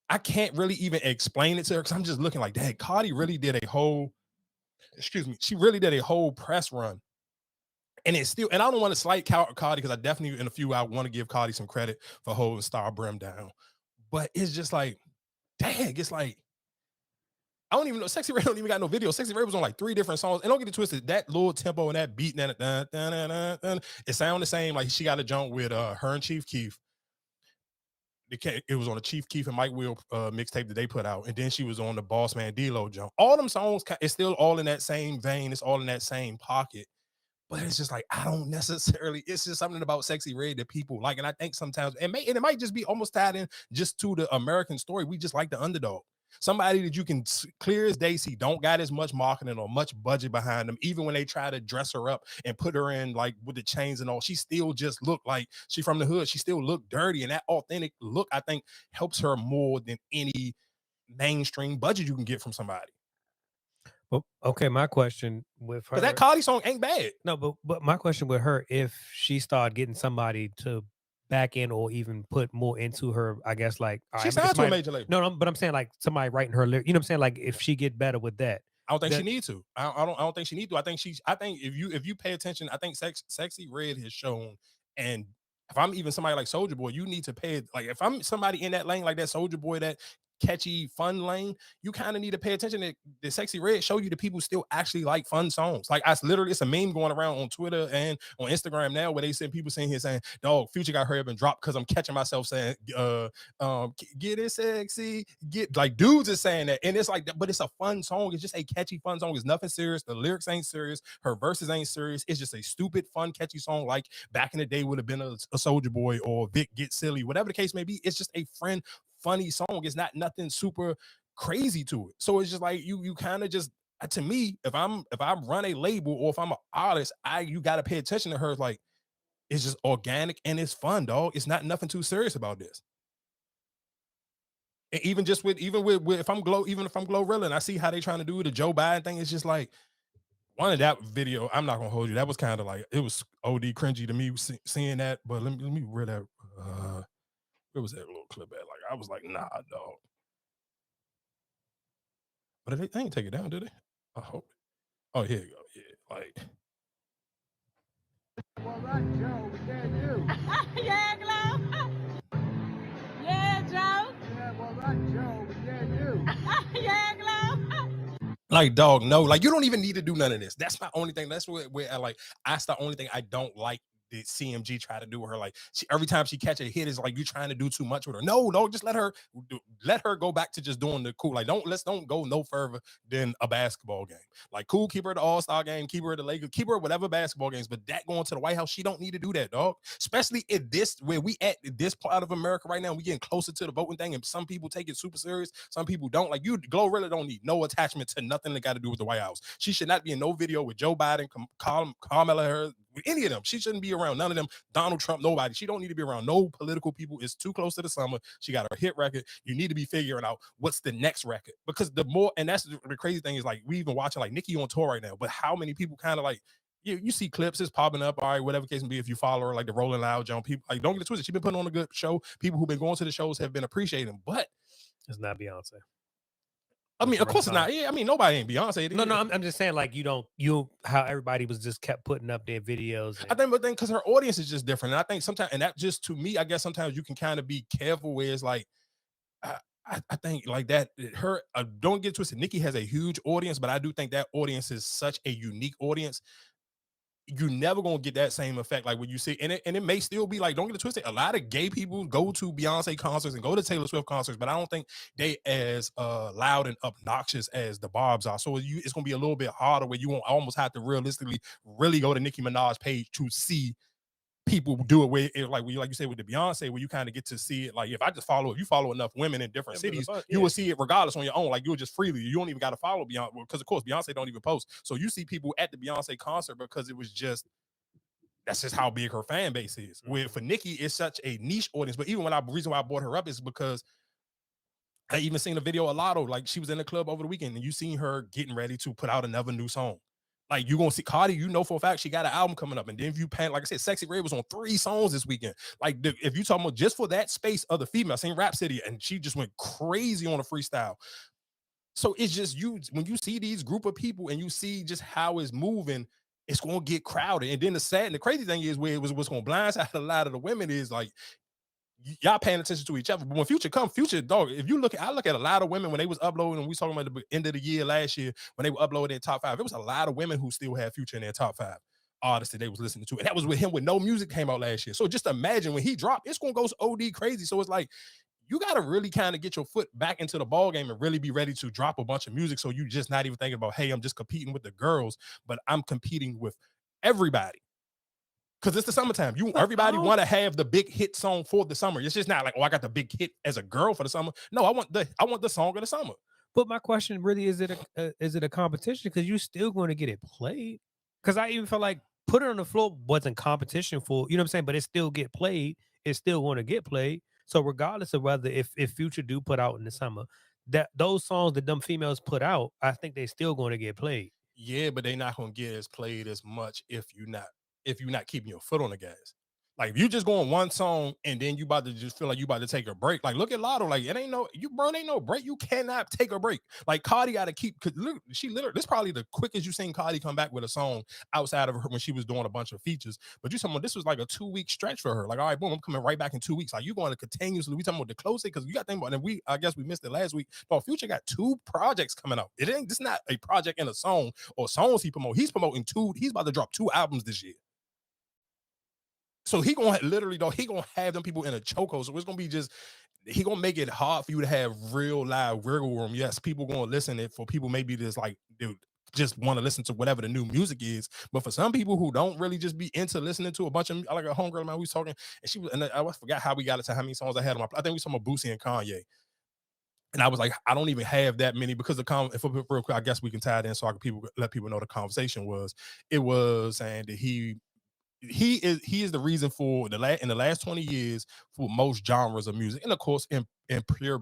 I can't really even explain it to her because I'm just looking like, dang, Cardi really did a whole, excuse me, she really did a whole press run. And it's still, and I don't want to slight Cardi because I definitely, in a few, I want to give Cardi some credit for holding Star Brim down. But it's just like, dang, it's like, I don't even know. Sexyy Red don't even got no video. Sexyy Red was on like 3 different songs. And don't get it twisted, that little tempo and that beat, it sound the same. Like she got a jump with her and Chief Keef. It was on the Chief Keef and Mike Will mixtape that they put out, and then she was on the Boss Man D-Lo jump. All them songs, it's still all in that same vein. It's all in that same pocket. But it's just like, I don't necessarily, it's just something about Sexyy Red that people like. And I think sometimes, and it might just be almost tied in just to the American story. We just like the underdog. Somebody that you can clear as day see don't got as much marketing or much budget behind them. Even when they try to dress her up and put her in like with the chains and all, she still just look like she from the hood. She still look dirty. And that authentic look, I think, helps her more than any mainstream budget you can get from somebody. Well, okay, my question with her, because that Cardi song ain't bad. No, but my question with her, if she started getting somebody to back in or even put more into her, I guess like she signed to a major label. No, but I'm saying like somebody writing her lyrics. You know what I'm saying? Like if she get better with that. I don't think she needs to. I don't think she needs to. I think if you pay attention, I think Sexyy Red has shown, and if I'm even somebody like Soulja Boy, you need to pay. Like if I'm somebody in that lane like that Soulja Boy, that catchy fun lane, you kind of need to pay attention to the Sexyy Red show you the people still actually like fun songs. Like it's a meme going around on Twitter and on Instagram now where they send people saying here saying, dog, Future got hurry up and dropped because I'm catching myself saying get it sexy, get like dudes is saying that, and it's like, but it's a fun song. It's just a catchy fun song. It's nothing serious. The lyrics ain't serious. Her verses ain't serious. It's just a stupid fun catchy song like back in the day would have been a Soulja Boy or Vic Get Silly, whatever the case may be. It's just a funny song. It's not nothing super crazy to it. So it's just like you kind of just, to me, if I run a label or if I'm an artist, you got to pay attention to her. Like it's just organic and it's fun, dog. It's not nothing too serious about this. And even with if I'm Glorilla and I see how they trying to do the Joe Biden thing, it's just like one of that video. I'm not gonna hold you. That was kind of like, it was OD cringy to me seeing that. But let me read that. Where was that little clip at? Like, I was like, nah, dog. But they ain't take it down, did they? I hope. Oh, here you go. Yeah, like. Well, right, Joe, we can't do. Yeah, Glow. Yeah, Joe. Yeah, well, right, Joe, we can't do. Yeah, Glow. Like, dog, no. Like, you don't even need to do none of this. That's my only thing. That's where I like. That's the only thing I don't like. Did CMG try to do with her? Like every time she catch a hit, is like you trying to do too much with her. No, just let her go back to just doing the cool. Like let's don't go no further than a basketball game. Like cool, keep her at the All-Star game, keep her at the Lakers, keep her at whatever basketball games. But that going to the White House, she don't need to do that, dog. Especially in this where we at this part of America right now, we getting closer to the voting thing, and some people take it super serious, some people don't. Like Glorilla don't need no attachment to nothing that got to do with the White House. She should not be in no video with Joe Biden, Kamala Harris, with any of them. She shouldn't be around none of them. Donald Trump, nobody. She don't need to be around no political people. It's too close to the summer. She got her hit record. You need to be figuring out what's the next record, because the more, and that's the crazy thing is like we even watching like Nicki on tour right now, but how many people kind of like you see clips, it's popping up, all right, whatever case may be, if you follow her, like the Rolling Loud John, people like, don't get it twisted, she's been putting on a good show. People who've been going to the shows have been appreciating, but it's not Beyonce. I mean, of course it's not. Yeah, I mean, nobody ain't Beyonce. No, I'm just saying, like, how everybody was just kept putting up their videos. I think, but then because her audience is just different. And I think sometimes, and that just to me, I guess sometimes you can kind of be careful where it's like, I think like that, her, don't get twisted, Nicki has a huge audience, but I do think that audience is such a unique audience. You're never gonna get that same effect like when you see, and it may still be like, don't get it twisted, a lot of gay people go to Beyonce concerts and go to Taylor Swift concerts, but I don't think they as loud and obnoxious as the Barbs are. So it's gonna be a little bit harder where you won't almost have to realistically really go to Nicki Minaj's page to see people do it where like you say with the Beyonce, where you kind of get to see it. Like if you follow enough women in different cities, you will see it regardless on your own. Like you'll just freely, you don't even got to follow Beyonce, because of course Beyonce don't even post. So you see people at the Beyonce concert because it was just, that's just how big her fan base is. Where for Nicki, it's such a niche audience. But even reason why I brought her up is because I even seen a video of Lotto, like she was in the club over the weekend and you seen her getting ready to put out another new song. Like you gonna see Cardi, you know for a fact she got an album coming up, and then if you pan, like I said, Sexyy Red was on 3 songs this weekend. Like if you talking about just for that space of the female, seen Rhapsody, and she just went crazy on a freestyle. So it's just you when you see these group of people and you see just how it's moving, it's gonna get crowded. And then the sad and the crazy thing is where it was what's gonna blindside a lot of the women is like y'all paying attention to each other. But when Future come, Future dog, if you look at I look at a lot of women when they was uploading, and we was talking about the end of the year last year when they were uploading their top 5, it was a lot of women who still had Future in their top 5 artists that they was listening to. And that was with him with no music came out last year. So just imagine when he dropped, it's gonna go OD crazy. So it's like you got to really kind of get your foot back into the ball game and really be ready to drop a bunch of music. So you just not even thinking about, hey, I'm just competing with the girls, but I'm competing with everybody. Because it's the summertime. Everybody want to have the big hit song for the summer. It's just not like, oh, I got the big hit as a girl for the summer. No, I want the song of the summer. But my question really is it a competition? Because you're still going to get it played. Because I even feel like Put It on the Floor wasn't competition for, you know what I'm saying? But it still get played. It's still going to get played. So regardless of whether if Future do put out in the summer, that those songs that them females put out, I think they still going to get played. Yeah, but they're not going to get as played as much if you're not keeping your foot on the gas. Like if you just go on one song and then you about to just feel like you about to take a break. Like look at Lotto. Like it ain't no break. You cannot take a break. Like Cardi got to keep. Cause look, she literally this is probably the quickest you seen Cardi come back with a song outside of her when she was doing a bunch of features. But you talking about this was like a 2-week stretch for her. Like all right, boom, I'm coming right back in 2 weeks. Like you going to continuously. We talking about the close it because you got to think about. And I guess we missed it last week. But Future got 2 projects coming out. This not a project and a song or songs he promote. He's promoting 2. He's about to drop 2 albums this year. So he gonna literally though he gonna have them people in a chokehold. So it's gonna be just he gonna make it hard for you to have real live wiggle room. Yes, people gonna listen it for people maybe just like dude just want to listen to whatever the new music is. But for some people who don't really just be into listening to a bunch of like a homegirl of mine, we was talking and she was and I forgot how we got it to how many songs I had on my. I think we talking about Boosie and Kanye. And I was like, I don't even have that many because if real quick, I guess we can tie it in so I can let people know the conversation was. It was saying that he is the reason for in the last 20 years for most genres of music, and of course in pure